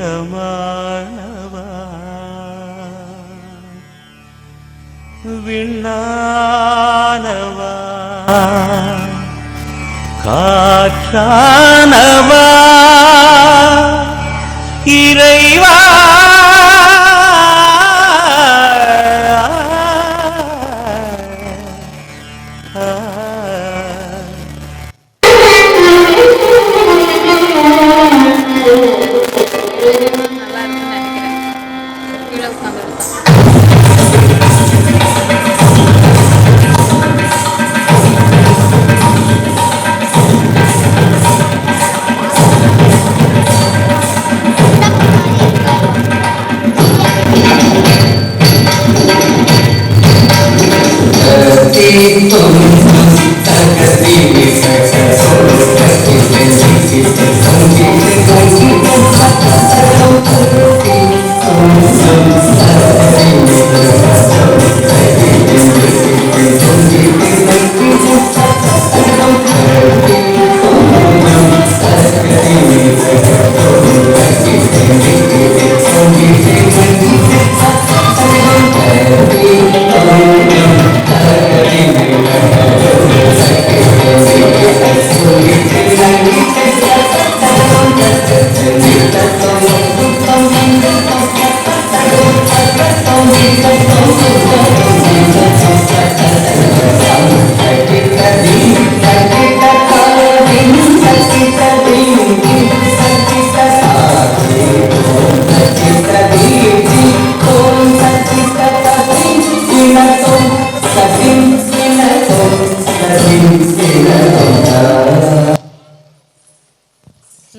வீரமானவா விண்ணானவா காற்றானவா இறைவா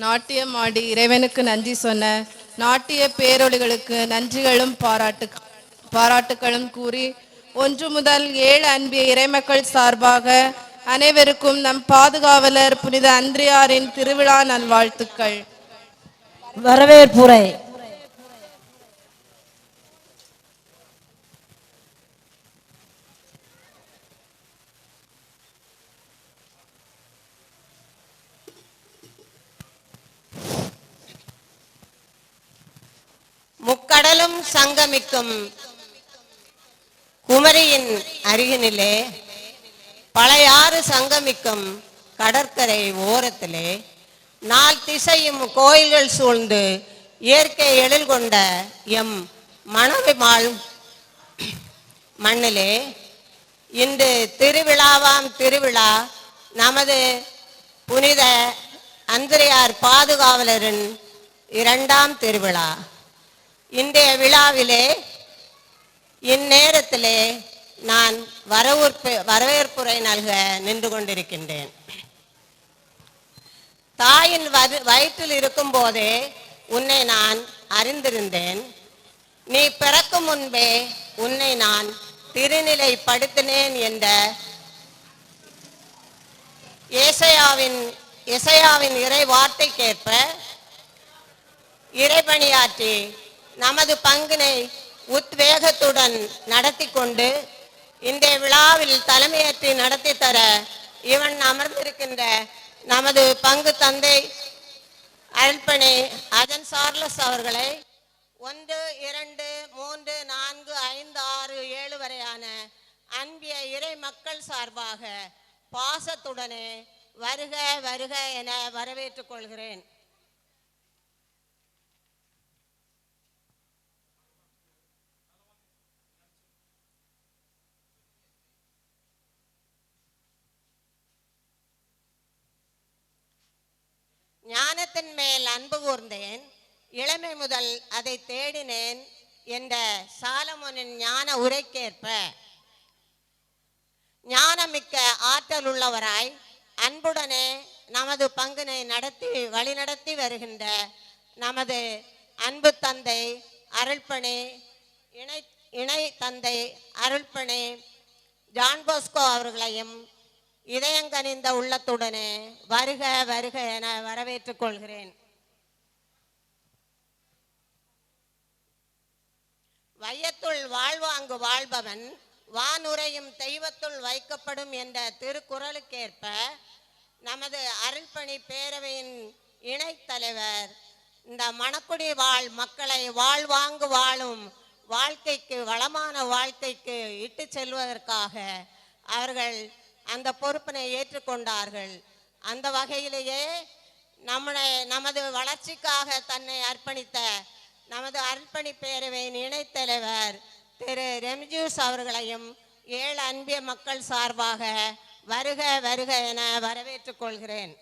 நாட்டியம் ஆடி இறைவனுக்கு நன்றி சொன்ன நாட்டிய பேரொழிகளுக்கு நன்றிகளும் பாராட்டுகளும் கூறி 1 முதல் 7 அன்பிய இறைமக்கள் சார்பாக அனைவருக்கும் நம் பாதுகாவலர் புனித அந்திரியாரின் திருவிழா நல்வாழ்த்துக்கள். வரவேற்புரை. முக்கடலும் சங்கமிக்கும் குமரியின் அருகினிலே பழையாறு சங்கமிக்கும் கடற்கரை ஓரத்திலே 4 திசையும் கோயில்கள் சூழ்ந்து இயற்கை எழில் கொண்ட எம் மணவிமாள் மண்ணிலே இன்று திருவிழாவாம் திருவிழா நமது புனித அந்திரியார் பாதுகாவலரின் 2ஆம் திருவிழா. இன்றைய விழாவிலே இந்நேரத்திலே நான் வரவேற்புரை நல்க நின்று கொண்டிருக்கின்றேன். தாயின் வயிற்றில் இருக்கும் போதே உன்னை நான் அறிந்திருந்தேன். நீ பிறக்கும் முன்பே உன்னை நான் திருநிலைப்படுத்தினேன் என்ற ஏசாயாவின் இறை வார்த்தைக்கேற்ப இறைபணியாற்றி நமது பங்கினை உத்வேகத்துடன் நடத்தி கொண்டு இந்த விழாவில் தலைமையேற்றி நடத்தி தர இவன் அமர்ந்திருக்கின்ற நமது பங்கு தந்தை அருள்பணி அஜன் சார்லஸ் அவர்களை 1, 2, 3, 4, 5, 6, 7 வரையான அன்பிய இறை மக்கள் சார்பாக பாசத்துடனே வருக வருக என வரவேற்றுக் கொள்கிறேன். ஞானத்தின் மேல் அன்பு கூர்ந்தேன், இளமை முதல் அதை தேடினேன் என்ற சாலமோனின் ஞான உரைக்கேற்ப ஞானமிக்க ஆற்றல் உள்ளவராய் அன்புடனே நமது பங்கினை வழிநடத்தி வருகின்ற நமது அன்பு தந்தை அருள்பணி இணை தந்தை அருள்பணி ஜான் போஸ்கோ அவர்களையும் இதயங்கனிந்த உள்ளத்துடனே வருக வருக என வரவேற்றுக் கொள்கிறேன். வையத்துள் வாழ்வாங்கு வாழ்பவன் வானுரையும் தெய்வத்துள் வைக்கப்படும் என்ற திருக்குறளுக்கேற்ப நமது அருள்பணி பேரவையின் இணைத் தலைவர் இந்த மணக்குடி வாழ் மக்களை வாழ்வாங்கு வாழும் வாழ்க்கைக்கு, வளமான வாழ்க்கைக்கு இட்டு செல்வதற்காக அவர்கள் அந்த பொறுப்பினை ஏற்றுக்கொண்டார்கள். அந்த வகையிலேயே நமது வளர்ச்சிக்காக தன்னை அர்ப்பணித்த நமது அர்ப்பணி பேரவையின் இணைத் தலைவர் திரு ரெம்ஜூஸ் அவர்களையும் ஏழு அன்பிய மக்கள் சார்பாக வருக வருக என வரவேற்றுக் கொள்கிறேன்.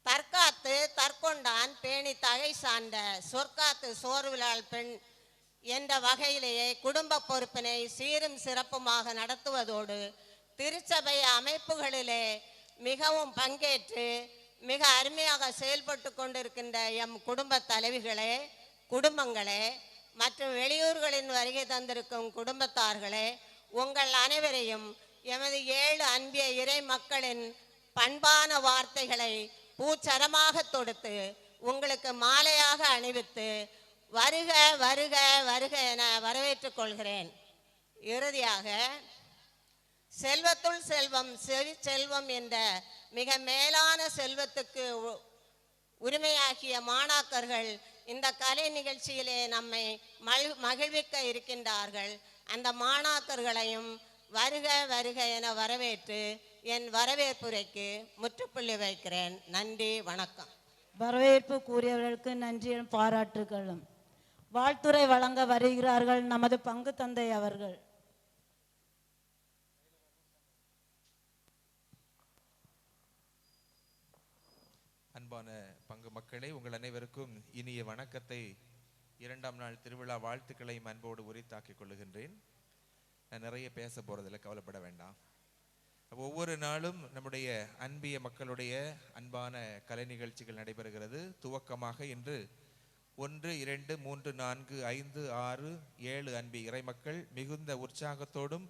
தற்காத்து தற்கொண்டான் பேணி தகை சார்ந்த சொற்காத்து சோர்விலாள் பெண் என்ற வகையிலேயே குடும்ப பொறுப்பினை சீரும் சிறப்புமாக நடத்துவதோடு திருச்சபை அமைப்புகளிலே மிகவும் பங்கேற்று மிக அருமையாக செயல்பட்டு கொண்டிருக்கின்ற எம் குடும்ப தலைவிகளே, குடும்பங்களே மற்றும் வெளியூர்களின் வருகை தந்திருக்கும் குடும்பத்தார்களே, உங்கள் அனைவரையும் எமது ஏழு அன்பிய இறை மக்களின் பண்பான வார்த்தைகளை பூச்சரமாக தொடுத்து உங்களுக்கு மாலையாக அணிவித்து வருக வருக வருக என வரவேற்றுக் கொள்கிறேன். இறுதியாக செல்வத்துள் செல்வம் செவி செல்வம் என்ற மிக மேலான செல்வத்துக்கு உரிமையாகிய மாணாக்கர்கள் இந்த கலை நிகழ்ச்சியிலே நம்மை மகிழ்விக்க இருக்கின்றார்கள். அந்த மாணாக்கர்களையும் வருக வருக என வரவேற்று என் வரவேற்புரைக்கு முற்றுப்புள்ளி வைக்கிறேன். நன்றி, வணக்கம். வரவேற்பு கூறியவர்களுக்கு நன்றியும் பாராட்டுகளும். வாழ்த்துரை வழங்க வருகிறார்கள் நமது பங்கு தந்தை அவர்கள். அன்பான பங்கு மக்களே, உங்கள் அனைவருக்கும் இனிய வணக்கத்தை, இரண்டாம் நாள் திருவிழா வாழ்த்துக்களையும் அன்போடு உரித்தாக்கிக் கொள்ளுகின்றேன். நான் நிறைய பேச போறதில்லை, கவலைப்பட வேண்டாம். ஒவ்வொரு நாளும் நம்முடைய அன்பிய மக்களுடைய அன்பான கலை நிகழ்ச்சிகள் நடைபெறுகிறது. துவக்கமாக இன்று 1, 2, 3, 4, 5, 6, 7 அன்பிய இறைமக்கள் மிகுந்த உற்சாகத்தோடும்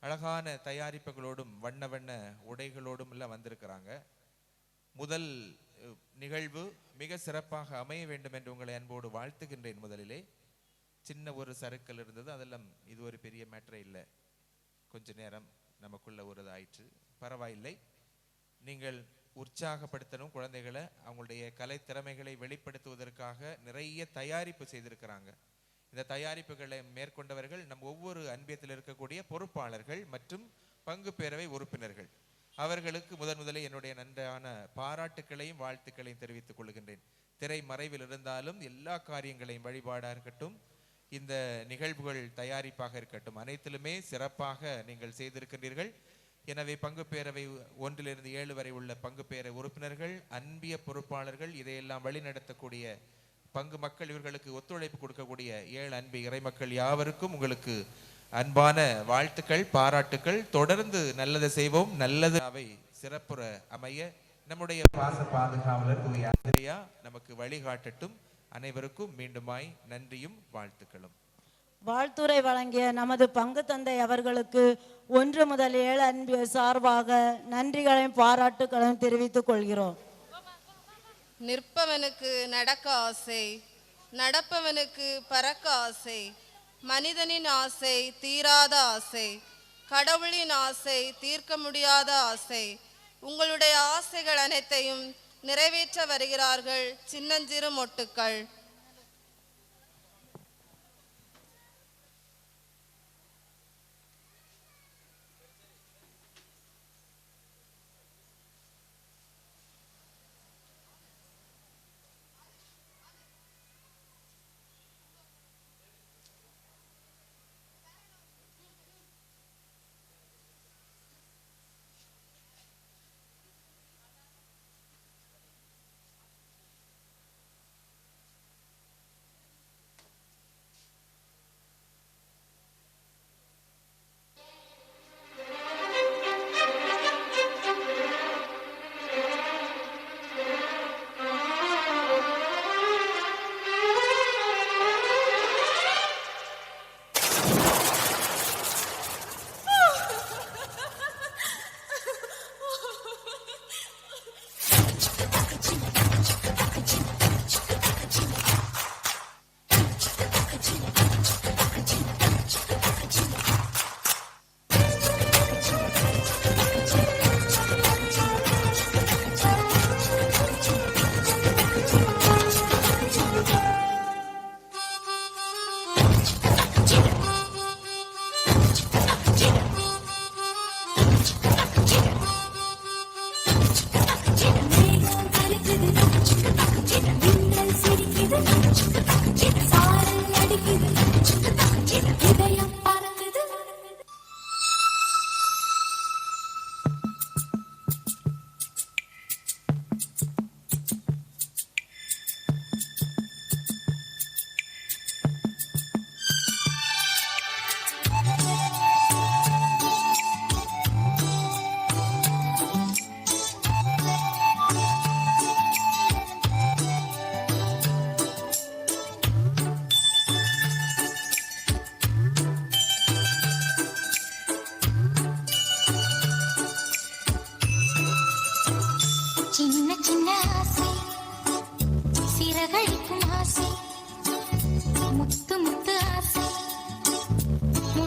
அழகான தயாரிப்புகளோடும் வண்ண வண்ண உடைகளோடும் எல்லாம் வந்திருக்கிறாங்க. முதல் நிகழ்வு மிக சிறப்பாக அமைய வேண்டும் என்று உங்களை அன்போடு வாழ்த்துகின்றேன். முதலிலே சின்ன ஒரு சறுக்கல் இருந்தது, அதெல்லாம் இது ஒரு பெரிய மேட்டரே இல்லை. கொஞ்ச நேரம் நமக்குள்ள ஒரு ஆயிற்று, பரவாயில்லை. நீங்கள் உற்சாகப்படுத்தணும் குழந்தைகளை. அவங்களுடைய கலை திறமைகளை வெளிப்படுத்துவதற்காக நிறைய தயாரிப்பு செய்திருக்கிறாங்க. இந்த தயாரிப்புகளை மேற்கொண்டவர்கள் நம் ஒவ்வொரு அன்பியத்தில் இருக்கக்கூடிய பொறுப்பாளர்கள் மற்றும் பங்கு பேரவை உறுப்பினர்கள். அவர்களுக்கு முதலில் என்னுடைய நன்றான பாராட்டுக்களையும் வாழ்த்துக்களையும் தெரிவித்துக் கொள்கின்றேன். திரை மறைவில் இருந்தாலும் எல்லா காரியங்களையும், வழிபாடாக இருக்கட்டும், இந்த நிகழ்வுகள் தயாரிப்பாக இருக்கட்டும், அனைத்திலுமே சிறப்பாக நீங்கள் செய்திருக்கின்றீர்கள். எனவே பங்கு பேரவை 1 to 7 வரை உள்ள பங்கு பேரவை உறுப்பினர்கள், அன்பிய பொறுப்பாளர்கள், இதையெல்லாம் வழிநடத்தக்கூடிய பங்கு மக்கள், இவர்களுக்கு ஒத்துழைப்பு கொடுக்கக்கூடிய 7 அன்பிய இறைமக்கள் யாவருக்கும் உங்களுக்கு அன்பான வாழ்த்துக்கள், பாராட்டுக்கள். தொடர்ந்து நல்லதை செய்வோம். நல்லது அவை சிறப்புற அமைய நம்முடைய பாச பாதுகாவலர் தூய அந்திரியா நமக்கு வழிகாட்டட்டும். அனைவருக்கும் மீண்டுமாய் நன்றியும் வாழ்த்துக்களும். வாழ்த்துரை வழங்கிய நமது பங்கு தந்தை அவர்களுக்கு 1 முதல் 7 அன்பிய சார்பாக நன்றிகளையும் பாராட்டுகளையும் தெரிவித்துக் கொள்கிறோம். நிற்பவனுக்கு நடக்க ஆசை, நடப்பவனுக்கு பறக்க ஆசை, மனிதனின் ஆசை தீராத ஆசை, கடவுளின் ஆசை தீர்க்க முடியாத ஆசை. உங்களுடைய ஆசைகள் அனைத்தையும் நிறைவேற்ற வருகிறார்கள் சின்னஞ்சிறு மொட்டுக்கள்.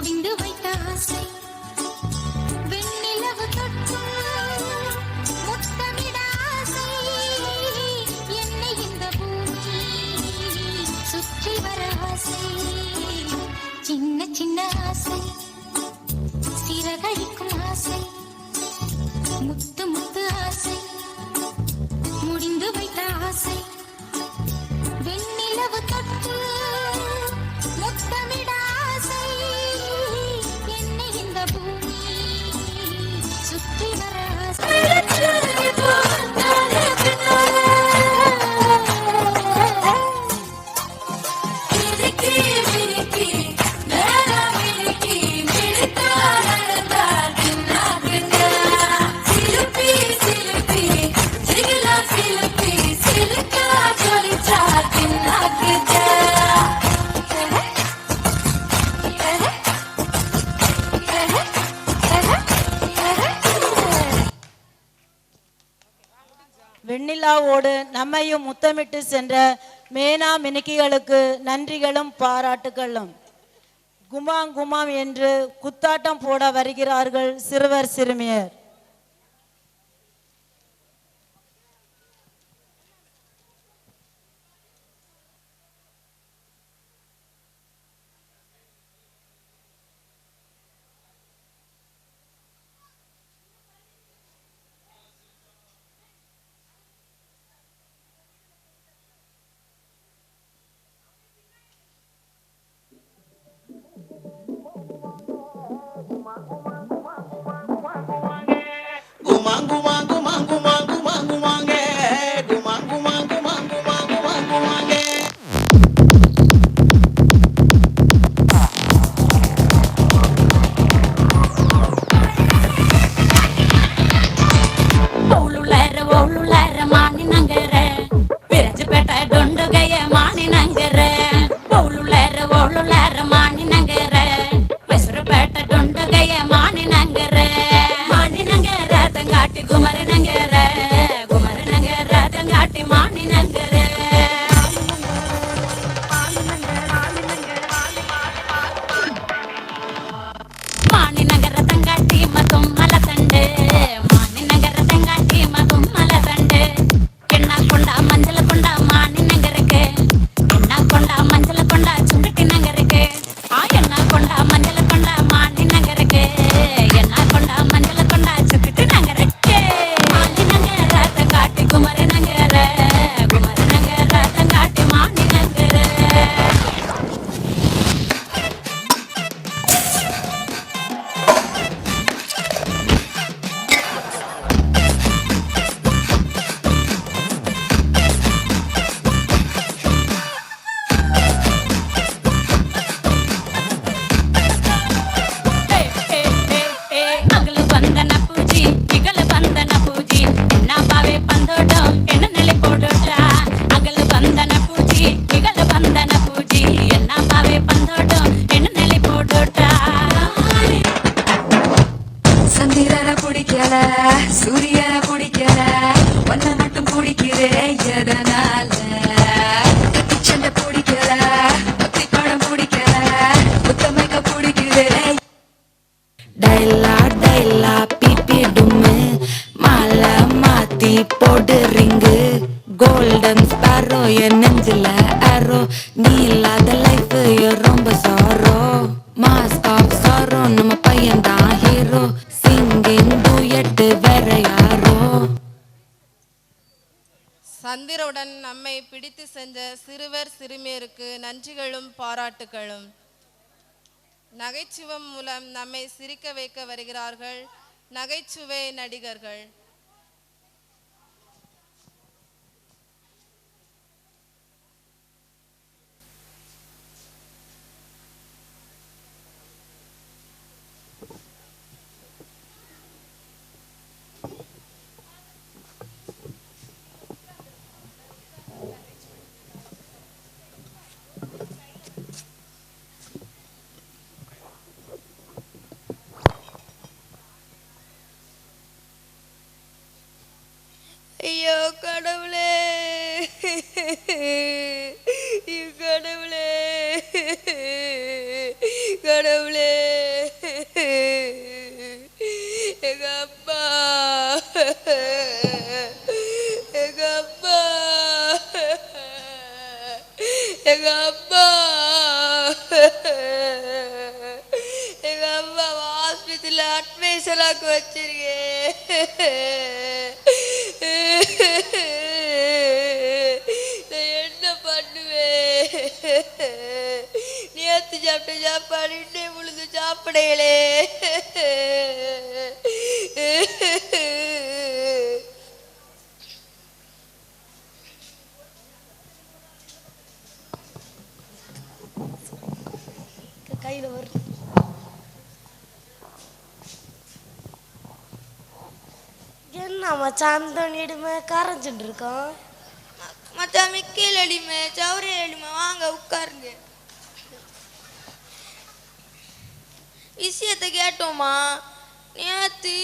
முடிந்து வைத்த ஆசை வெண்ணிலவு தொட்டு முத்தமிட ஆசை என்னை இந்த பூமி சுற்றி வர ஆசை சின்ன சின்ன ஆசை சிறகடிக்கும் ஆசை முத்து முத்து ஆசை முடிந்து வைத்த ஆசை வெண்ணிலவு தொட்டு முத்தமிட ஆசை என்னை இந்த பூமி சுற்றி வர ஆசை வெண்ணிலாவோடு நம்மையும் முத்தமிட்டு சென்ற மேனா மினுக்கிகளுக்கு நன்றிகளும் பாராட்டுகளும். குமாங் குமாம் என்று குத்தாட்டம் போட வருகிறார்கள் சிறுவர் சிறுமியர். சூரியனை பிடிக்கல ஒன்ன மட்டும் பிடிக்கிறேன் எதனால சண்டை பிடிக்கல பத்தி படம் பிடிக்கல புத்தமைக்க பிடிக்கிறேன் டைலா டைலா பிபி டும்மு மாலை மாத்தி போடு ரிங்கு கோல்டன் ஸ்பாரோ என் நெஞ்சில அரோ நீ இல்லாத லைஃப் ரொம்ப சாரோ மாஸ்க் ஆஃப் சாரோ நம்ம பையன் தான் ஹீரோ சிங்கிங் டூயட் வேற யாரோ. சந்திரவுடன் நம்மை பிடித்து சென்ற சிறுவர் சிறுமியருக்கு நன்றிகளும் பாராட்டுகளும். நகைச்சுவை மூலம் நம்மை சிரிக்க வைக்க வருகிறார்கள் நகைச்சுவை நடிகர்கள். ஐயோ கடவுளே கடவுளே கடவுளே ஆஸ்பத்திரியில் அட்வைசராக வச்சிருக்கேன். என்ன பண்ணுவேன்? நேற்று சாப்பிட்ட சாப்பாடு இன்னே முழுது சாப்பிடையிலே. கையில் ஒரு என்ன மச்சான் அந்த நீடுமே கரைஞ்சிட்டு இருக்கோம். மச்சான் மிக்கேல் அடிமை சௌரிய அடிமை வாங்க உட்காருங்க. விஷயத்தை கேட்டோமா? நேற்று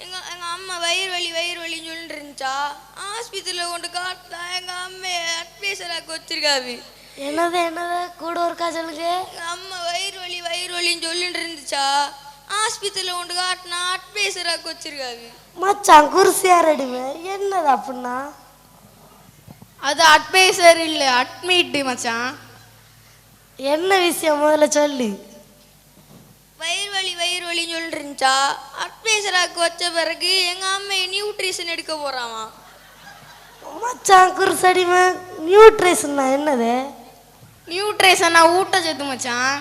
எங்கள் அம்மா வயிறு வலின்னு சொல்லிட்டு இருந்துச்சா. ஆஸ்பத்திரியில் கொண்டு காட்டினா எங்கள் அம்மையை அட்வைசராக வச்சிருக்காது. என்னது கூட ஒருக்கா சொல்லுங்க. எங்கள் அம்மா வயிறு வலின்னு சொல்லிட்டு இருந்துச்சா. ஆஸ்பத்திரியில் கொண்டு காட்டினா அட்வைசராக வச்சிருக்காது. மச்சான் குருசியார் அடிமை என்னது அப்படின்னா? அது அட்வைசர் இல்லை, அட்மிட் மச்சான். என்ன விஷயம் முதல்ல சொல்லு. வயிறு வலின்னு சொல்லிட்டு இருந்துச்சா. அட்வைசராக வச்ச பிறகு எங்கள் அம்மையை நியூட்ரிஷன் எடுக்க போகிறாமா. மச்சான் குருசடிமை நியூட்ரிஷன்னா என்னது? நியூட்ரிஷனா ஊட்டச்சத்து மச்சான்.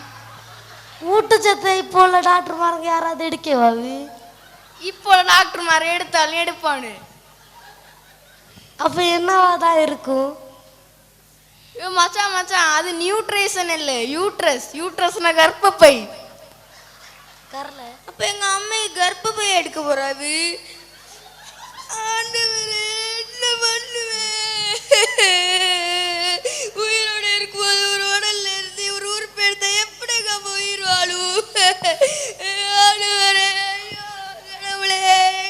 ஊட்டச்சத்தை இப்போ உள்ள டாக்டர்மாருங்க யாராவது எடுக்கவாது? இப்போ டாக்டர்மார் எடுத்தாலும் எடுப்பானு. அப்போ என்னவா தான் இருக்கும்? மச்சான் அது நியூட்ரிஷன் இல்லை, யூட்ரஸ்னா கர்ப்பப்பை. கரல அப்போ எங்கள் அம்மையை கர்ப்பப்பை எடுக்க போகிறாது. என்ன பண்ணுவேன்? உயிரோடு இருக்கும்போது ஒரு உடல்ல இருந்து ஒரு உறுப்பு எடுத்தா எப்படி உயிர் வாழும்? கடவுளே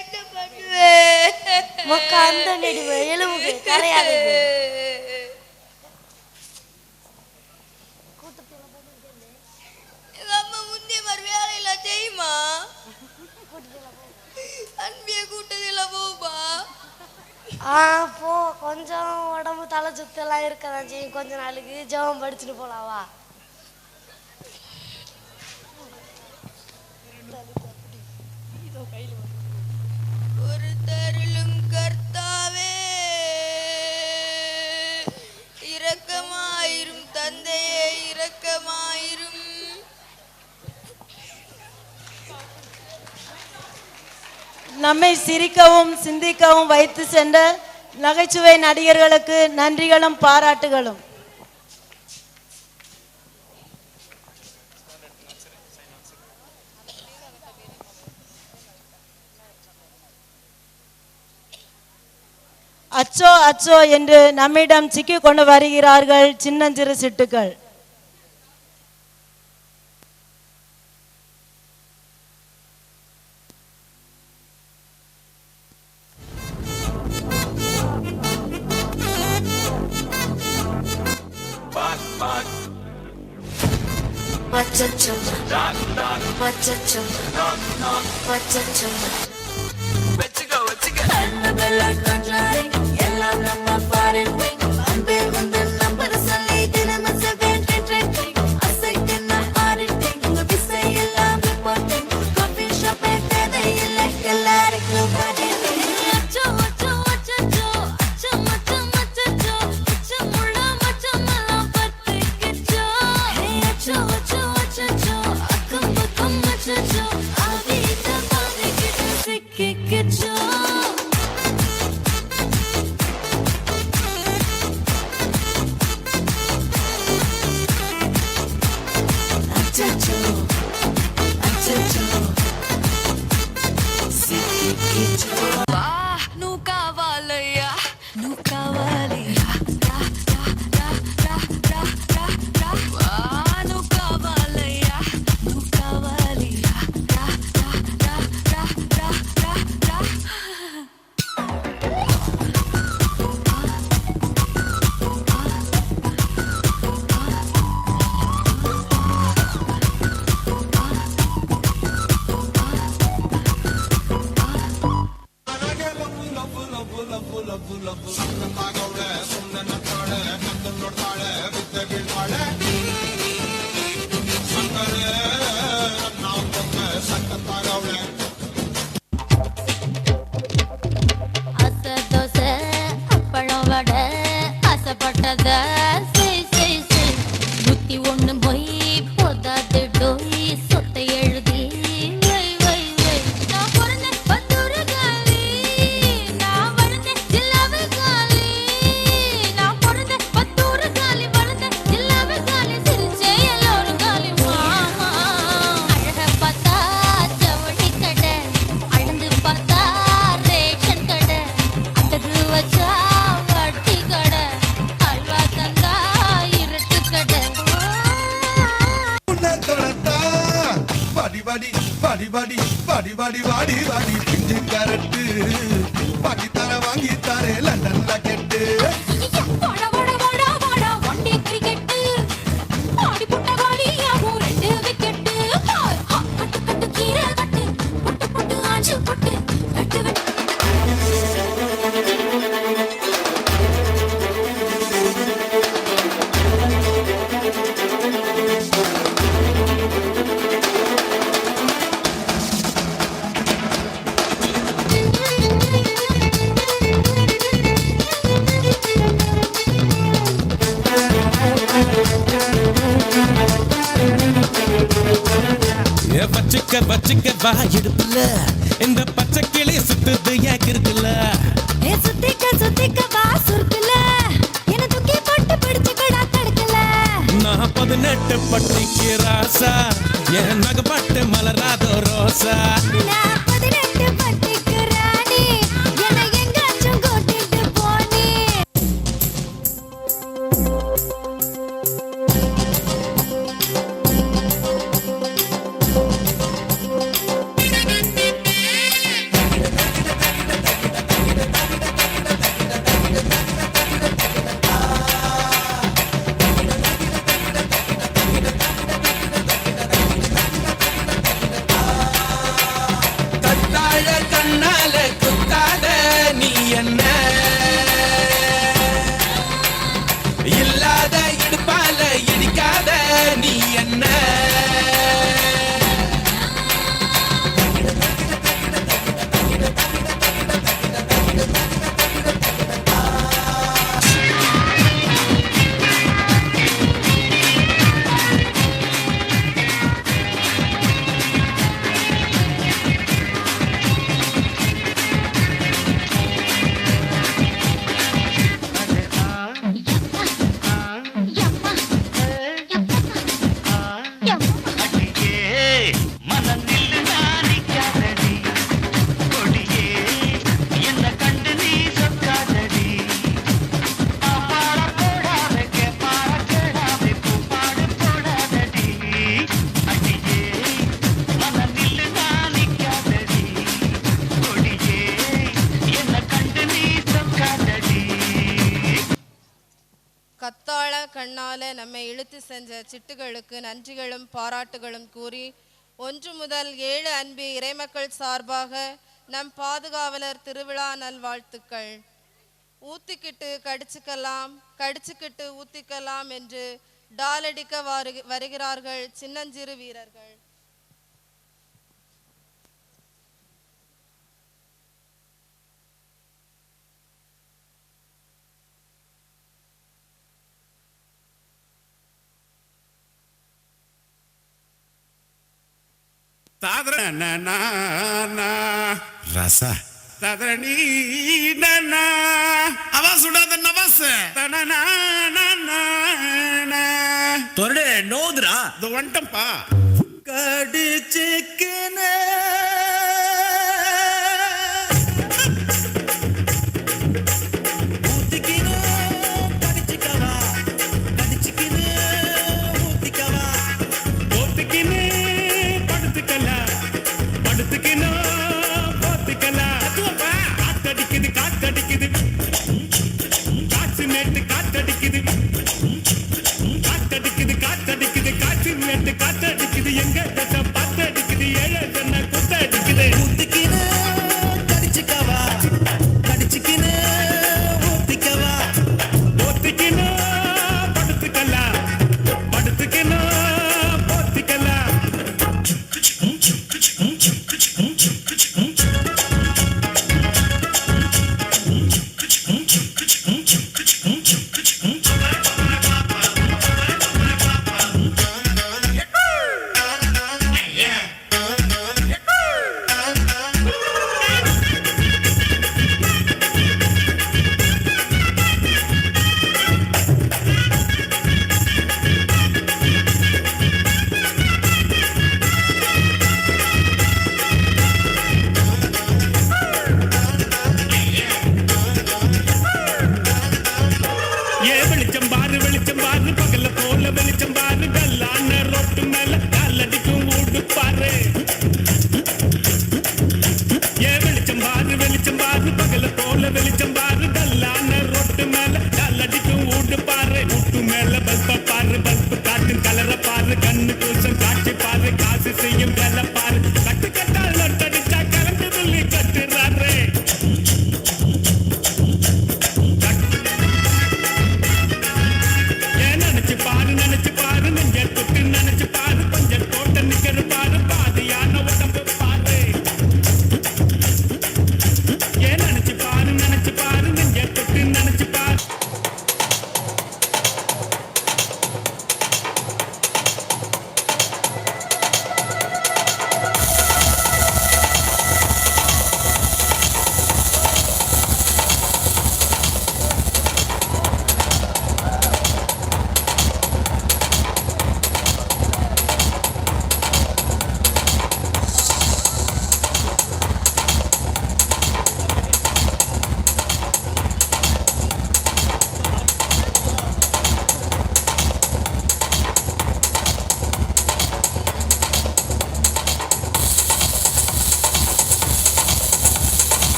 என்ன பண்ணுவேன்? மக்கா அந்த நெடுமை எலும்பு கரையாது. எங்க அம்மா முன்னே மாதிரி வேலையெல்லாம் செய்யுமா? அன்பிய கூட்டத்தில் போகுமா? போ, கொஞ்சம் உடம்பு தலை சுத்தெல்லாம் இருக்கதான் செய்யும். கொஞ்ச நாளுக்கு ஜெபம் படிச்சுட்டு போலாவா? ஒரு தருளும் கர்த்தாவே இரக்கமாயிரும், தந்தையே இரக்கமாயிரும். நம்மை சிரிக்கவும் சிந்திக்கவும் வைத்து சென்ற நகைச்சுவை நடிகர்களுக்கு நன்றிகளும் பாராட்டுகளும். அச்சோ அச்சோ என்று நம்மிடம் சிக்கிக் கொண்டு வருகிறார்கள் சின்னஞ்சிறு சிட்டுக்கள். எல்லாம் நம்ம பாரு அன்பே வந்து நம்பர் சொல்லி தினமும் வாடி வாடி வாடி வாடி வாடி வாடி வாடி பிஞ்சு கரட்டு வாங்கி தர லண்டன்ல கெட்டு வச்சுக்க வா இடுப்புல இந்த பச்சை கிளி சுத்துது ஏன் இருக்குல்ல சுத்திக்க வா சுருக்குல என்ன தூக்கி போட்டு பிடிச்சுக்கடா தடுக்கல நான் 18 பட்டிக்கு ராசா என் நகப்பட்டு மலராதோ ரோசா நான் 18 பட்டிக்கு ராணி என்ன எங்காச்சும் கூட்டிட்டு போனி கண்ணால குத்தாத நீ என்ன இல்லாத இடுப்பால இடிக்காத நீ என்ன கத்தாழ கண்ணால நம்மை இழுத்து சென்ற சிட்டுகளுக்கு நன்றிகளும் பாராட்டுகளும் கூறி 1 முதல் 7 அன்பு இறைமக்கள் சார்பாக நம் பாதுகாவலர் திருவிழா நல்வாழ்த்துக்கள். ஊத்திக்கிட்டு கடிச்சுக்கலாம் கடிச்சுக்கிட்டு ஊத்திக்கலாம் என்று டாலடிக்க வருகிறார்கள் சின்னஞ்சிறு வீரர்கள். ரசா தொரடே நோதுரா இது வந்துட்டம்பா கடிச்சுக்கின காத்தடிக்குது எங்க பார்த்தடிக்குது மேல வெளிச்சம் பாரு டல்லான ரோட்டு மேல டல்லடிக்கும் ஊட்டு பாரு ஊட்டு மேல பல்ப பாரு பல்பு காட்டும் கலர பாரு கண்ணு கூசம் காட்சி பாரு காசு செய்யும் வேலை பாரு கட்டு கட்டால் நட்டடிச்சா கலந்து சொல்லி கட்டுறாரு நினைச்சு பாரு நெஞ்ச தொட்டு நினைச்சு பாரு பஞ்சல் போட்ட நிக்கிற பாரு பாதியான உடம்பு பாரு நினைச்சு பாரு நெஞ்ச தொட்டு நினைச்சு பாரு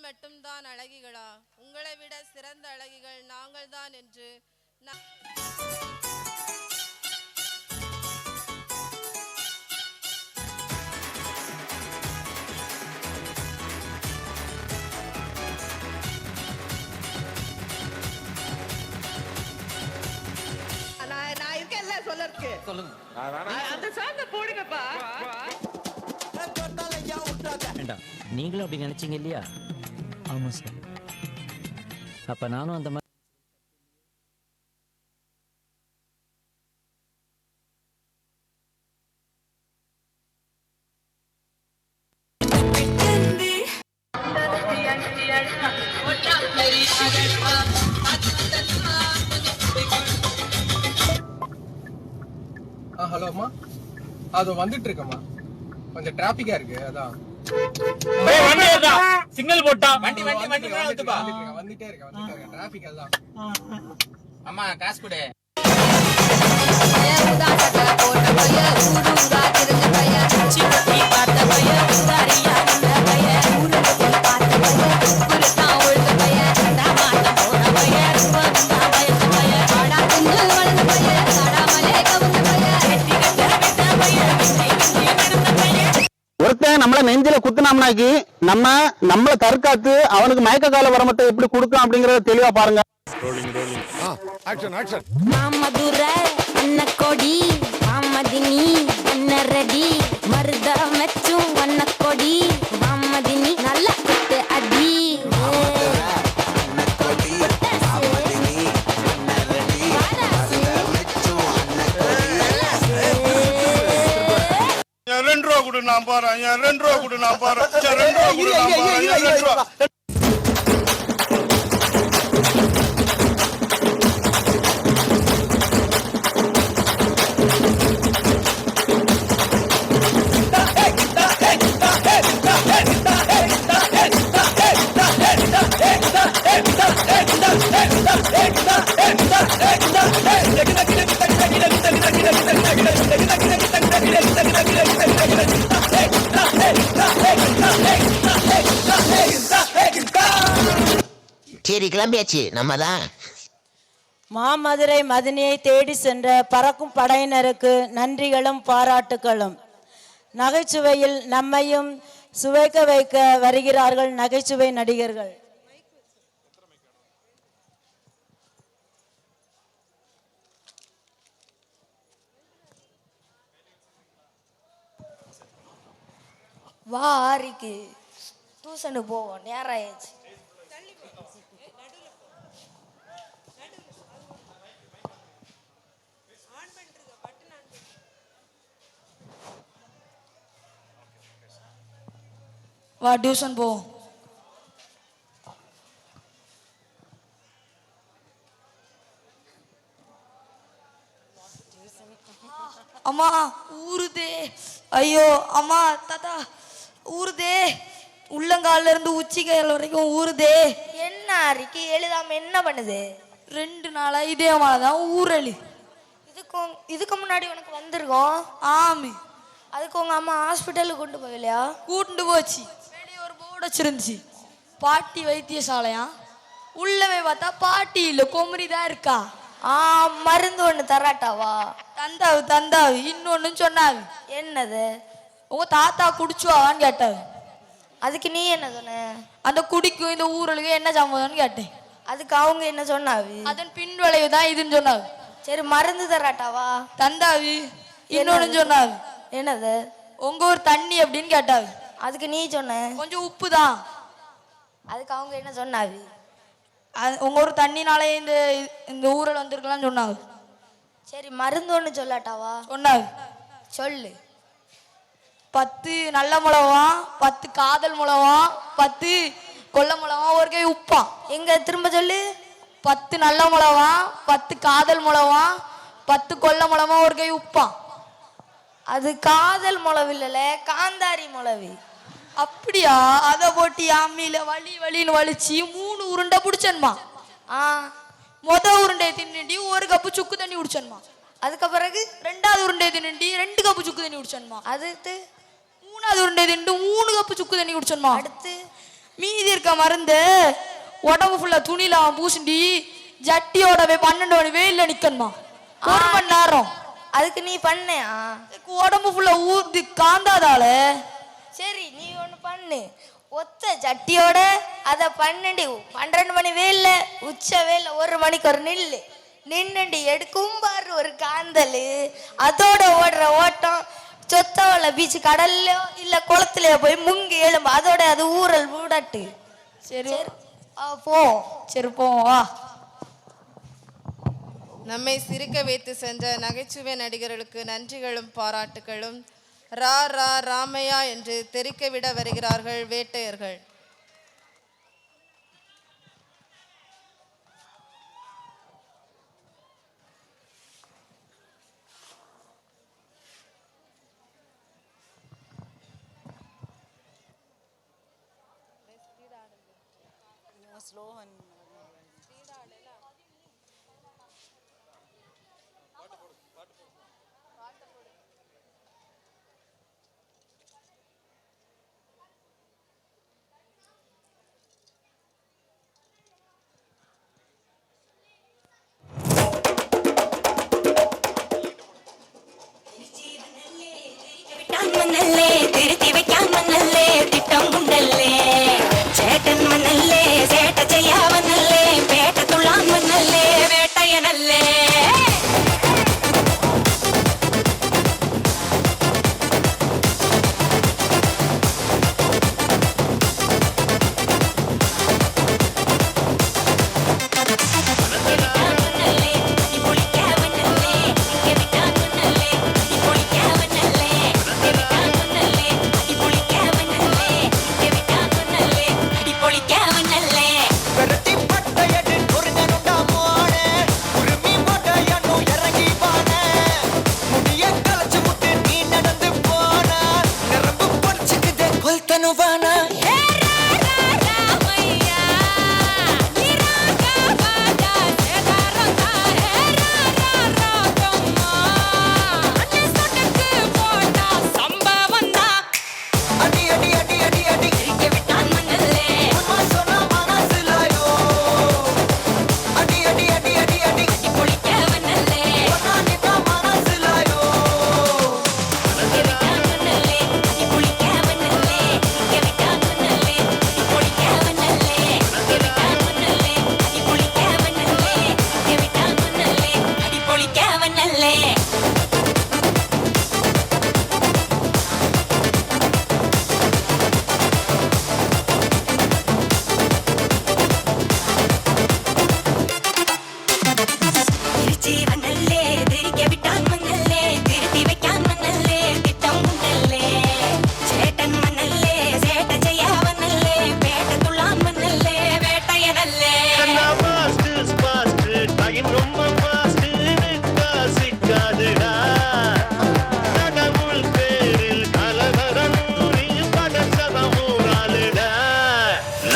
மட்டும்தான் அழகிகளா? உங்களை விட சிறந்த அழகிகள் நாங்கள் தான் என்று நீங்களும் அப்படி நினைச்சீங்க இல்லையா? ஆமா சார். அப்ப நானும் அந்த மாதிரி ஹலோ அம்மா, அது வந்துட்டு இருக்கம்மா, கொஞ்சம் டிராபிக்கா இருக்கு, அதான் சிக்னல் போட்டா வண்டி வந்துட்டே இருக்க டிராபிக் அதான். அம்மா காசு கொடு. பையன் உருவாக்கி நம்மள தற்காத்து அவனுக்கு மயக்க கால வரமத்தை எப்படி கொடுக்கலாம் அப்படிங்கறத தெளிவா பாருங்க. மாமதுர அன்ன கொடி மாமதினி அன்ன ரெடி மருத மெச்சும் அன்ன கொடி மாமதினி நல்ல குத்து அடி ₹2 கொடு நான் போறேன். ₹2 கொடு நான் போறேன். ₹2 கொடு நான் போறேன். ₹2. சரி கிளம்பியாச்சு, நம்ம தான். மாமதுரை மதினியை தேடி சென்ற பறக்கும் படையினருக்கு நன்றிகளும் பாராட்டுகளும். நகைச்சுவையில் நம்மையும் சுவைக்க வைக்க வருகிறார்கள் நகைச்சுவை நடிகர்கள். வா ஆரிக்கு டியூஷனுக்கு போவோம், நேரம் ஆயிடுச்சு. வா டியூஷன் போவோம். அம்மா ஊறுதே, ஐயோ அம்மா தாத்தா ஊறுதே, உள்ளங்கால இருந்து உச்சிக்கால் வரைக்கும் ஊறுதே. என்ன அரிக்கி எழுதாம என்ன பண்ணுது? 2 நாளா இதே மாதிரிதான் ஊறலி. இதுக்கு முன்னாடி உனக்கு வந்திருக்கோம். ஆமி. அதுக்கு உங்க அம்மா ஹாஸ்பிட்டலுக்கு கொண்டு போகலையா? கூட்டு போச்சு. வெளியே ஒரு போர்டு வச்சிருந்துச்சு, பாட்டி வைத்தியசாலையா. உள்ளவே பார்த்தா பாட்டி இல்ல, குமரி தான் இருக்கா. மருந்து ஒண்ணு தராட்டாவா? தந்தாவு இன்னொன்னு சொன்னாவு. என்னது? உங்க தாத்தா குடிச்சுவான்னு கேட்டாவு. அதுக்கு நீ என்ன சொன்ன? அந்த குடிக்கும் இந்த ஊரலுக்கு என்ன சம்மதம்னு கேட்டேன். அதுக்கு அவங்க என்ன சொன்னாவு? அதன் பின் விளைவு தான் இதுன்னு சொன்னாவு. சரி மருந்து தராட்டாவா? தந்தாவு இன்னொன்னு சொன்னாவு. என்னது? உங்க ஊர் தண்ணி அப்படின்னு கேட்டாவு. அதுக்கு நீ சொன்ன கொஞ்சம் உப்பு தான். அதுக்கு அவங்க என்ன சொன்னாவு? உங்க ஊர் தண்ணினாலே இந்த ஊரில் வந்திருக்கலாம் சொன்னாங்க. சரி மருந்து ஒன்று சொல்லாட்டாவா? சொன்னாங்க. சொல்லு. 10 நல்ல மிளவா, 10 காதல் மிளவா, 10 கொல்ல மிளவா, ஒரு கை உப்பா. எங்க திரும்ப சொல்லு. 10 நல்ல மிளவா, 10 காதல் மிளவா, 10 கொல்ல மிளவா, ஒரு கை உப்பா. அது காதல் மிளவு இல்லல, காந்தாரி மிளவு. அப்படியா? அதை போட்டு அம்மியில வலின்னு வலிச்சு 3 உருண்டை பிடிச்சன்மா. உருண்டை தின்னுண்டி 1 கப்பு சுக்கு தண்ணி குடிச்சன்மா. அதுக்கு பிறகு 2வது உருண்டை தின்னுண்டி 2 கப்பு சுக்கு தண்ணி குடிச்சன்மா. அடுத்து 3வது உருண்டை தின்னு 3 கப்பு சுக்கு தண்ணி குடிச்சன்மா. அடுத்து மீதி இருக்க மருந்து உடம்பு ஃபுல்லா துணியில பூசிண்டி ஜட்டியோட 12 மணி வெயில நிக்கணுமா, 1 மணி நேரம். அதுக்கு நீ பண்ணையா? உடம்பு ஃபுல்லா ஊதி காந்தாதால. சரி நீ ஒண்ணு பண்ணு, ஒத்த சட்டியோட அத 12 மணி வேல உச்ச வேல 1 மணிக்கு ஒரு நின்னுண்டி எடுக்கும் பாரு ஒரு காந்தல். அதோட ஓடுற ஓட்டம் சொத்தவள பீச்சு கடல்லையோ இல்ல குளத்துலயோ போய் முங்கி எழும்பு. அதோட அது ஊரல் விடட்டு. சரி போ. சரி போ வா. நம்மை சிரிக்க வைத்து சென்ற நகைச்சுவை நடிகர்களுக்கு நன்றிகளும் பாராட்டுகளும். ரா ரா ராமையா என்று தெரிக்க விட வருகிறார்கள் வேட்டையர்கள். திருத்தி வைக்காம நல்லே திட்டம்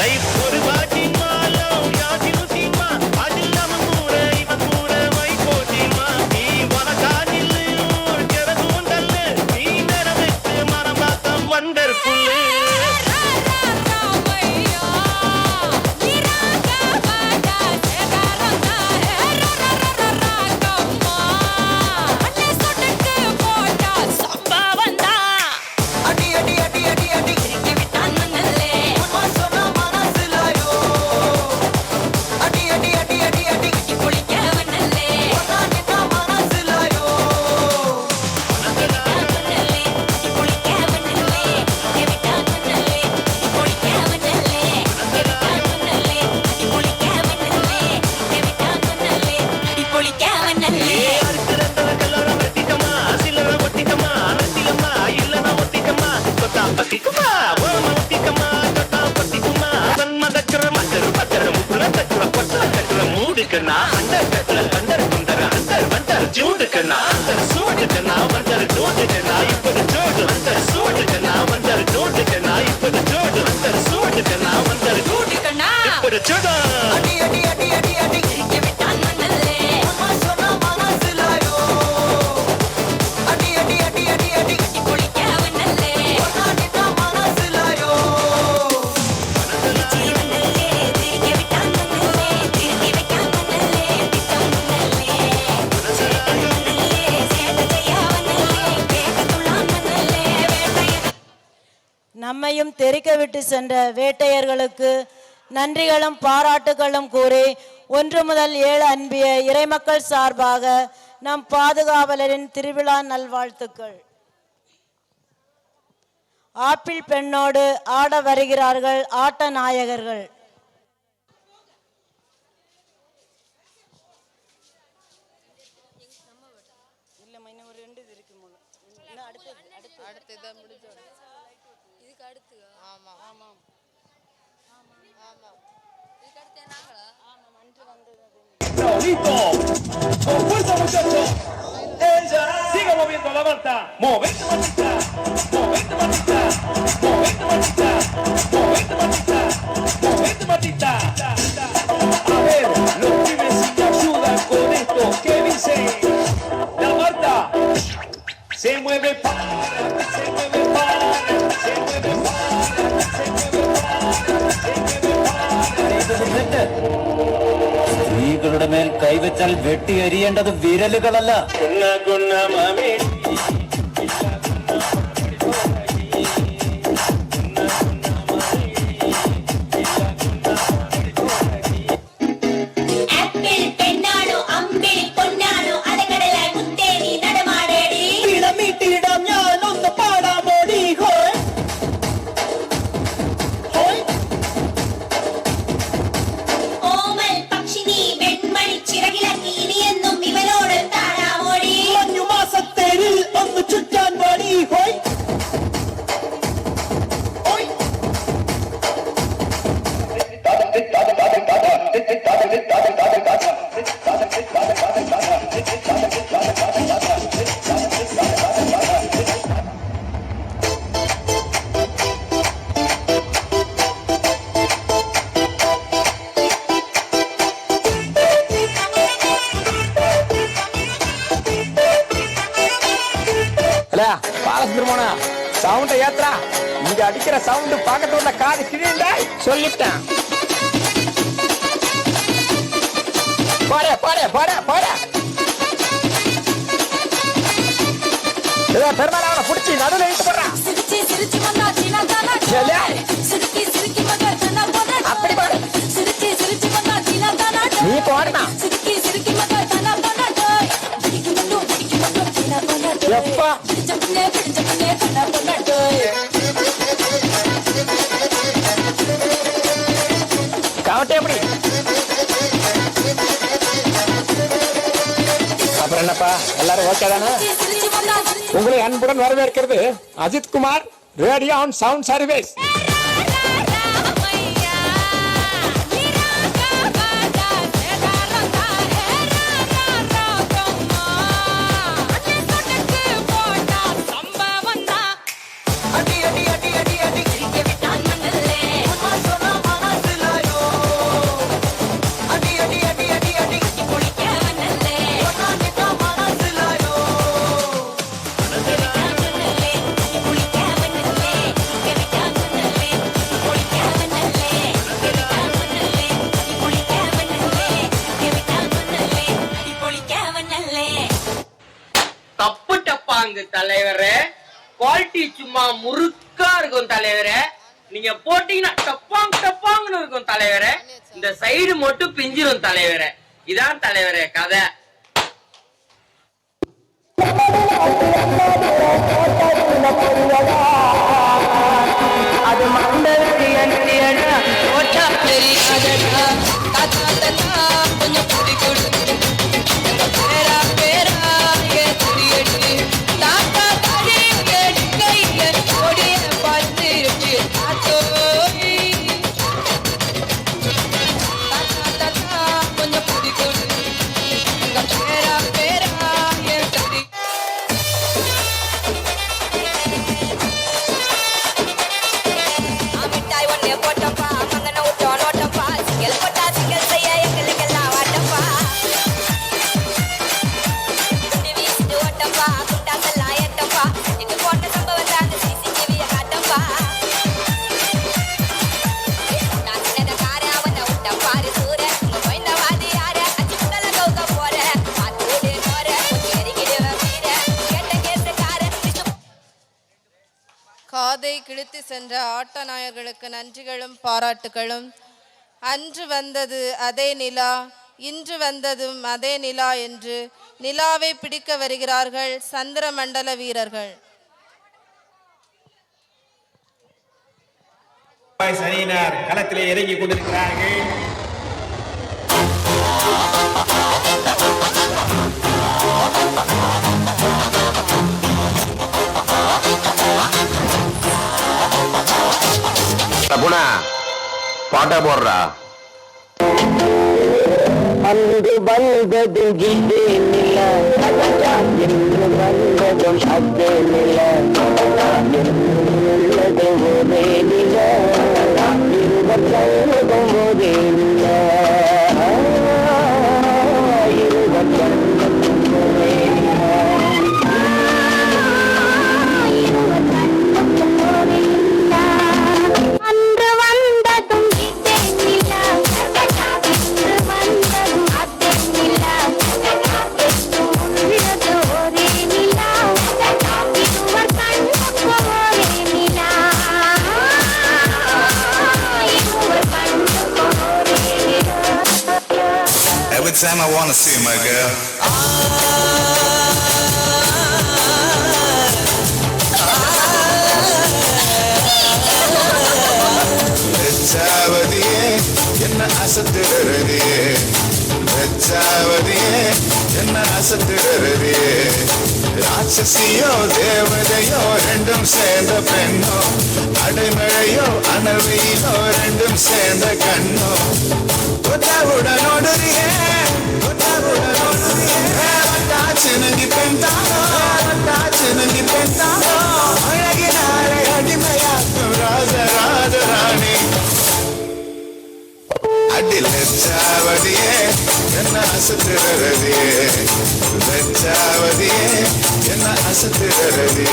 லைஃப் ஒரு பாட்டிமா லவ் யாதினு தீமா அதில்லாம கூட இவன் கூட வை போட்டிமா நீ வனகாதில் கெரதும் தள்ளு நீ நரவிட்டு மனமாத்தம் வண்டர்ஃபுல்லு நம்மையும் தெரிக்க விட்டு சென்ற வேட்டையர்களுக்கு நன்றிகளும் பாராட்டுகளும் கூறி 1 முதல் 7 அன்பிய இறைமக்கள் சார்பாக நம் பாதுகாவலரின் திருவிழா நல்வாழ்த்துக்கள். ஆப்பிள் பெண்ணோடு ஆட வருகிறார்கள் ஆட்ட நாயகர்கள். Con fuerza, muchachos. Siga moviendo la manta. Movete, matita. Movete, matita. Movete, matita. Movete, matita. Movete, matita. A ver, los pibes si te ayudan con esto. ¿Qué dice? La Marta. Se mueve para, se mueve para, se mueve para, se mueve para, se mueve para. സ്ത്രീകളുടെ മേൽ കൈവച്ചാൽ വെട്ടി എരിയേണ്ടത് വിരലുകളല്ല. சவுண்ட ஏத்ரா, இங்க அடிக்கிற sound பக்கத்துல உள்ள காது கிழியல சொல்லிட்டேன். பாரு பாரு பாரு பாரு, பெருமாள் அவனை பிடிச்சி நடுவில் இழுத்து போடுறான். அப்படி பாரு, நீ போடுனா எப்பா கவட்டை எப்படி? அப்புறம் என்னப்பா, எல்லாரும் ஓகே தானே? உங்களை அன்புடன் வரவேற்கிறது Ajith Kumar, radio on sound service. முறுக்கா இருக்கும் தலைவரே. நீங்க போட்டீங்கன்னா டப்பாங் டப்பாங்னு இருக்கும் தலைவரே. இந்த சைடு மட்டும் பிஞ்சிரும் தலைவரே. இதான் தலைவரே கதை. அது மண்டலுக்கு அனுப்பியடா ஓட்டா தெரியாதடா கொஞ்சம் புடி கொடு பேரா பேரா ஏறியடி தாத்தா தாடி ஏடி கையில ஓடிய பார்த்துருச்சு தாத்தோய் தாத்தா கொஞ்சம் புடி கொடு பேரா பேரா ஏடி போட்டப்பா மங்கன விட்டோம் நோட்டப்பா சிங்கல் போட்டா சிங்கல் செய்ய எங்களுக்கெல்லாம் வாட்டப்பா வீசிட்டு ஓட்டப்பா குட்டாங்கெல்லாம் ஏட்டப்பா இது போட்ட சம்பவம் தாங்க சிசிடிவிய காட்டப்பா நான் சின்ன கார அவன விட்ட பாரு சூர உங்க பயந்தவாதி யார அச்சு குடல கவுக்க போற பாத்தூடு நோர எரிக்கிடுவ வீர கேட்ட கேசக்கார காதை கிழித்து சென்ற ஆட்ட நாயர்களுக்கு நன்றிகளும் பாராட்டுகளும். அன்று வந்தது அதே நிலா, இன்று வந்ததும் அதே நிலா என்று நிலாவை பிடிக்க வருகிறார்கள் சந்திர மண்டல வீரர்கள். அணியினர் களத்திலே இறங்கி கொண்டிருக்கிறார்கள். பாட்டா போடுறா. அன்று வந்தது இதே நிலா என்று வந்ததும் அதே நிலா உள்ளது ஒரே நிலா இருவரும் ஒரே நிலா அன்று வந்ததும் இதே நிலா இன்று வந்ததும் அதே நிலா உள்ளது ஒரே நிலா இருவர் கண்ணுக்கு ஒரே நிலா இருவர் கண்ணுக்கு ஒரே நிலா. Every time I wanna see my girl. வெச்சாவதியே என்ன அசத்துறதே வெச்சாவதியே என்ன அசத்துறதே ராட்சசியோ தேவதையோ ரெண்டும் சேர்ந்த பெண்ணோ அடைமழையோ அனவியிலோ ரெண்டும் சேர்ந்த கண்ணோ உடனோடுறியே வட்டாச்சு பெண்தானோ வட்டாச்சு பெண்தானோ அழகினாரை அடிமையாக்கும் ராஜராஜராணி அடில் வெச்சாவதியே என்ன அசத்துறதே வெச்சாவதியே என்ன அசத்துறதே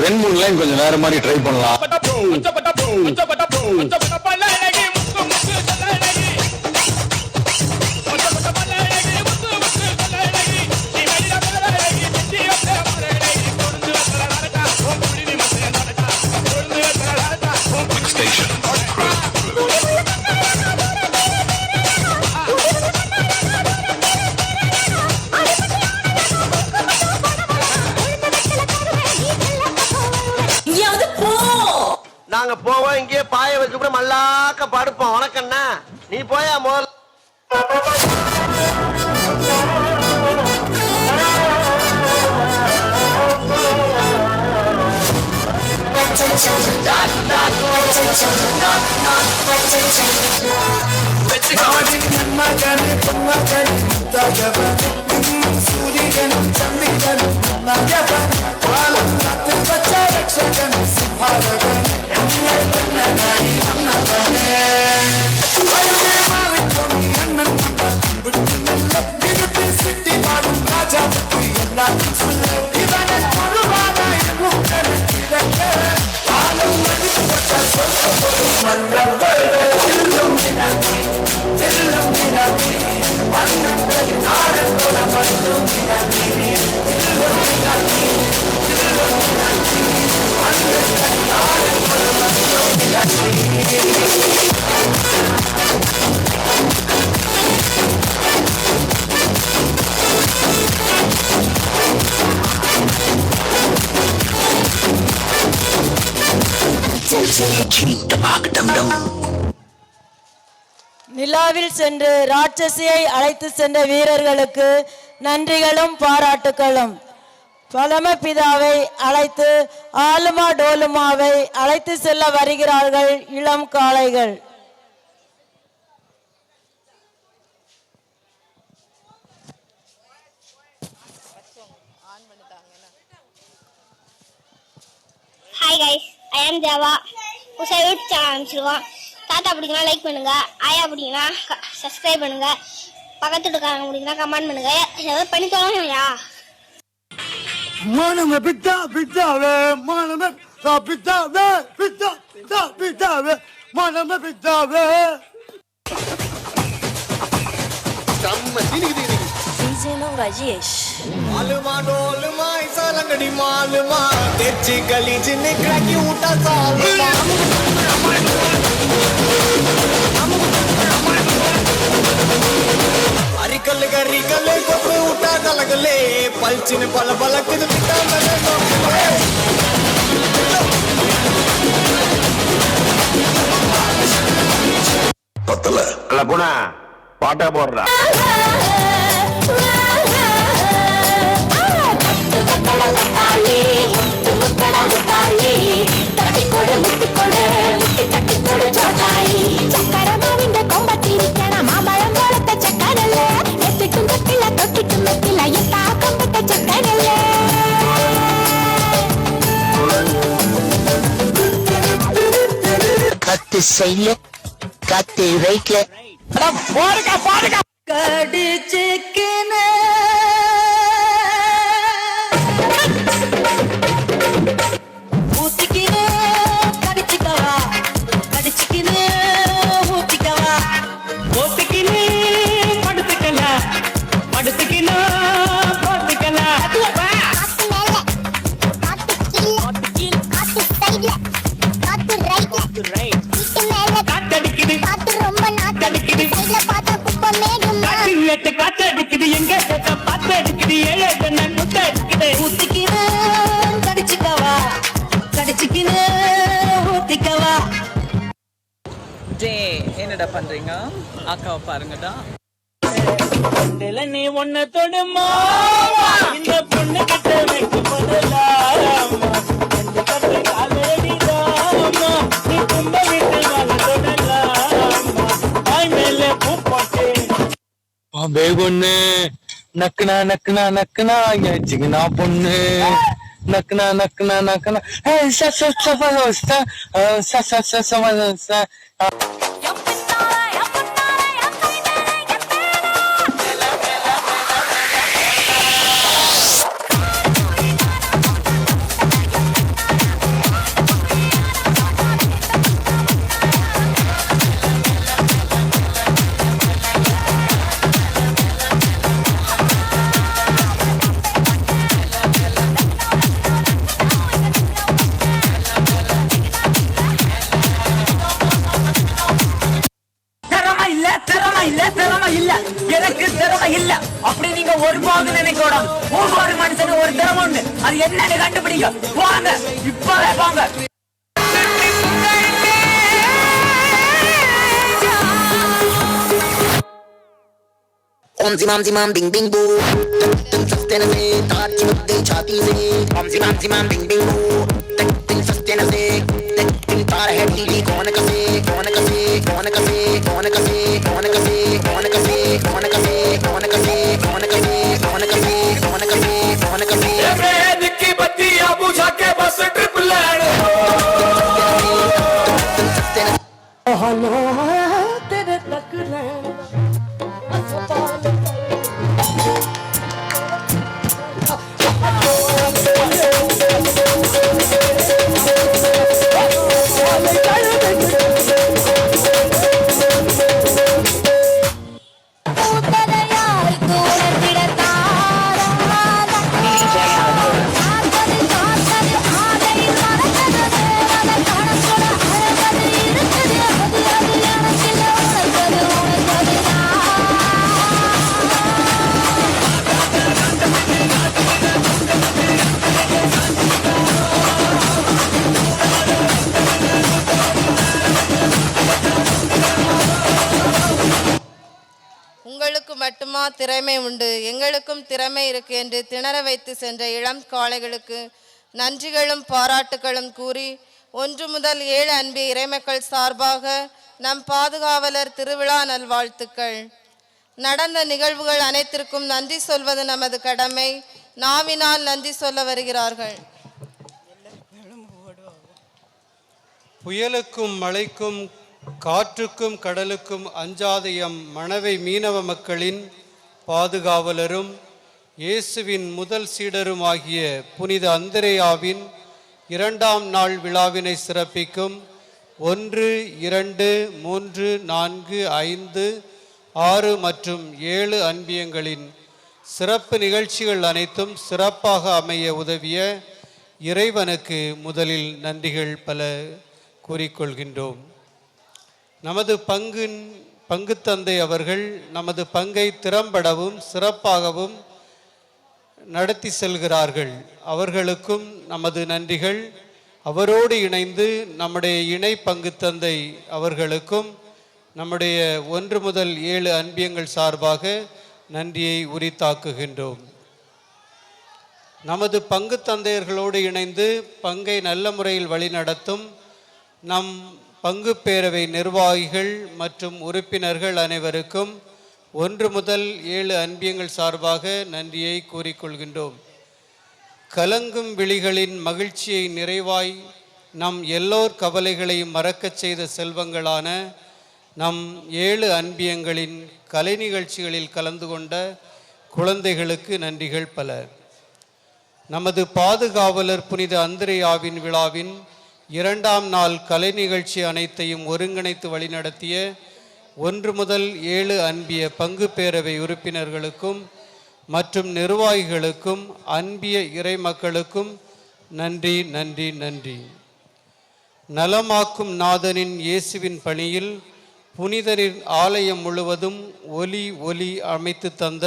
ரெண்டு மூணு லைன் கொஞ்சம் வேற மாதிரி ட்ரை பண்ணலாம். போவோம், இங்கேயே பாய வச்சு கூட மல்லாக்க படுப்போம். உனக்கண்ணா நீ போயா முதல்ல. சூரியனும் சந்திரனும் பாலம் காத்து பச்ச ரட்சகன் சிம்ஹாரகன் சிட்டி பாடும் ராஜாவுக்கு எல்லாத்தையும் சொல்ல இவனை பொதுவாக பாலம் மதிப்பட்ட நிலாவில் சென்று ராட்சசியை அழைத்து சென்ற வீரர்களுக்கு நன்றிகளும் பாராட்டுகளும். பரமபிதாவை அழைத்து ஆலுமா டோலுமாவை அழைத்து செல்ல வருகிறார்கள் இளம் காளைகள். ஹாய் கைஸ், ஐ ஆம் ஜாவா. புதுசாக யூடியூப் சேனல் ஆரம்பிச்சிருக்கோம். தாத்தா பிடிக்குன்னா லைக் பண்ணுங்க, ஆயா பிடிக்குன்னா சப்ஸ்கிரைப் பண்ணுங்க, பக்கத்து வீட்டுக்காரங்க பிடிக்குன்னா கமெண்ட் பண்ணுங்க. ஏதாவது பண்ணி தரோம்யா. மானமே பித்தா பித்தாவே, மானமே பித்தாவே, பித்தா பித்தா பித்தாவே, மானமே பித்தாவே. ராஜேஷ் மாலுமா டோலுமா இசாலங்கடி மாலுமா தெச்சி கலீஜ் நிக்கி ஊட்டா சாலுமா அரிக்கல் கரிக்கல் கொப்பு ஊட்டா கலகலே பல்ச்சின் பல பலக்குது பிட்டா மேலே நோக்கலே பத்தல அல்ல போனா பாட்டா போடுறா. கத்து செய்ய கத்து வைக்க கடிச்சுக்கின ஊத்திக்கின கடிச்சுக்கவா, கடிச்சுக்கின ஊத்திக்கவா, போட்டுக்கினு படுத்துக்கலாம், படுத்துக்கினு போட்டுக்கலாம். காத்தடிக்குது, காத்தடிக்குது, எங்க பாத்தடிக்குது, ஏழை முட்டை அடிக்குது. ஊத்திக்கின கடிச்சுக்கவா, கடிச்சுக்கின ஊத்திக்கவா. ஜே என்னடா பண்றீங்க? அக்காவை பாருங்கடா. நீ ஒன்ன தொடுமா இந்த பொண்ணு கிட்ட வைக்க போதலாமா, இந்த கட்டு காலடிதாமா, நீ கும்ப விட்டு வர தொடலாமா, தாய் மேல பூ போட்டு பொண்ணு நக்குனா நக்குனா நக்குனா சிக்கனா பொண்ணு நக்குனா நக்குனா நக்குனா எனக்கு திறமை இல்ல அப்படி நீங்க ஒருபாடு நினைக்கூடாது. ஒவ்வொரு மனுஷனும் ஒரு திறமை உண்டு, அது என்னன்னு கண்டுபிடிங்க. வாங்க இப்பவே வாங்க. ओम जिमाम बिंग बिंग बू तुम सस्ते न से तार चिपक गई छाती से ओम जिमाम बिंग बिंग बू तुम सस्ते न से तुम तार है ढीली कौन कसे कौन कसे कौन कसे कौन कसे कौन कसे कौन कसे कौन कसे कौन कसे कौन कसे कौन कसे कौन कसे कौन कसे रेड की बत्तियां बुझा के बस ट्रिप लैंड तेरे तक உங்களுக்கு மட்டுமா திறமை உண்டு, எங்களுக்கும் திறமை இருக்கு என்று திணற வைத்து சென்ற இளம் காளைகளுக்கு நன்றிகளும் பாராட்டுகளும் கூறி 1 முதல் 7 அன்பிய இறைமக்கள் சார்பாக நம் பாதுகாவலர் திருவிழா நல்வாழ்த்துக்கள். நடந்த நிகழ்வுகள் அனைத்திற்கும் நன்றி சொல்வது நமது கடமை. நாவினால் நன்றி சொல்ல வருகிறார்கள். புயலுக்கும் மழைக்கும் காற்றுக்கும் கடலுக்கும் அஞ்சாத எம் மணவை மீனவ மக்களின் பாதுகாவலரும் இயேசுவின் முதல் சீடருமாகிய புனித அந்திரேயாவின் 2ஆம் நாள் விழாவினை சிறப்பிக்கும் 1, 2, 3, 4, 5, 6 மற்றும் 7 அன்பியங்களின் சிறப்பு நிகழ்ச்சிகள் அனைத்தும் சிறப்பாக அமைய உதவிய இறைவனுக்கு முதலில் நன்றிகள் பல கூறிக்கொள்கின்றோம். நமது பங்கு தந்தை அவர்கள் நமது பங்கை திறம்படவும் சிறப்பாகவும் நடத்தி செல்கிறார்கள். அவர்களுக்கும் நமது நன்றிகள். அவரோடு இணைந்து நம்முடைய இணை பங்கு தந்தை அவர்களுக்கும் நம்முடைய 1 முதல் 7 அன்பியங்கள் சார்பாக நன்றியை உரித்தாக்குகின்றோம். நமது பங்கு தந்தையர்களோடு இணைந்து பங்கை நல்ல முறையில் வழிநடத்தும் நம் பங்கு பேரவை நிர்வாகிகள் மற்றும் உறுப்பினர்கள் அனைவருக்கும் 1 முதல் 7 அன்பியங்கள் சார்பாக நன்றியை கூறிக்கொள்கின்றோம். கலங்கும் விழிகளின் மகிழ்ச்சியை நிறைவாய் நம் எல்லோர் கவலைகளையும் மறக்கச் செய்த செல்வங்களான நம் 7 அன்பியங்களின் கலை நிகழ்ச்சிகளில் கலந்து கொண்ட குழந்தைகளுக்கு நன்றிகள் பல. நமது பாதுகாவலர் புனித அந்திரேயாவின் விழாவின் 2ஆம் நாள் கலை நிகழ்ச்சி அனைத்தையும் ஒருங்கிணைத்து வழிநடத்திய 1 முதல் 7 அன்பிய பங்கு பேரவை உறுப்பினர்களுக்கும் மற்றும் நிர்வாகிகளுக்கும் அன்பிய இறை மக்களுக்கும் நன்றி நன்றி நன்றி. நலமாக்கும் நாதனின் இயேசுவின் பணியில் புனிதரின் ஆலயம் முழுவதும் ஒலி அமைத்து தந்த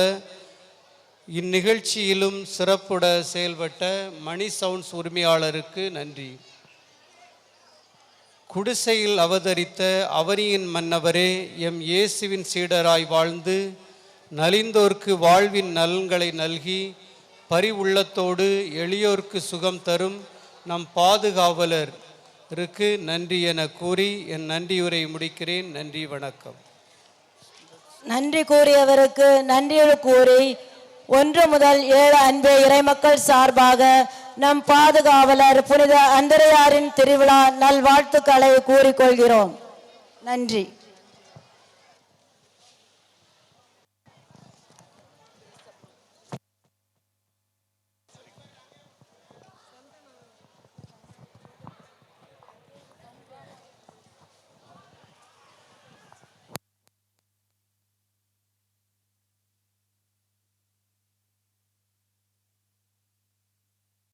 இந்நிகழ்ச்சியிலும் சிறப்புட செயல்பட்ட மணி சவுண்ட்ஸ் உரிமையாளருக்கு நன்றி. குடிசையில் அவதரித்த அவனியின் மன்னவரே, எம் இயேசுவின் சீடராய் வாழ்ந்து நலிந்தோர்க்கு வாழ்வின் நலன்களை நல்கி பரிவுள்ளத்தோடு எளியோர்க்கு சுகம் தரும் நம் பாதுகாவலருக்கு நன்றி என கூறி என் நன்றியுரை முடிக்கிறேன். நன்றி, வணக்கம். நன்றி கூறியவருக்கு நன்றிகள் கூறி 1 முதல் 7 அன்பே இறைமக்கள் சார்பாக நம் பாதுகாவலர் புனித அந்திரேயாரின் திருவிழா நல்வாழ்த்துக்களை கூறிக்கொள்கிறோம். நன்றி.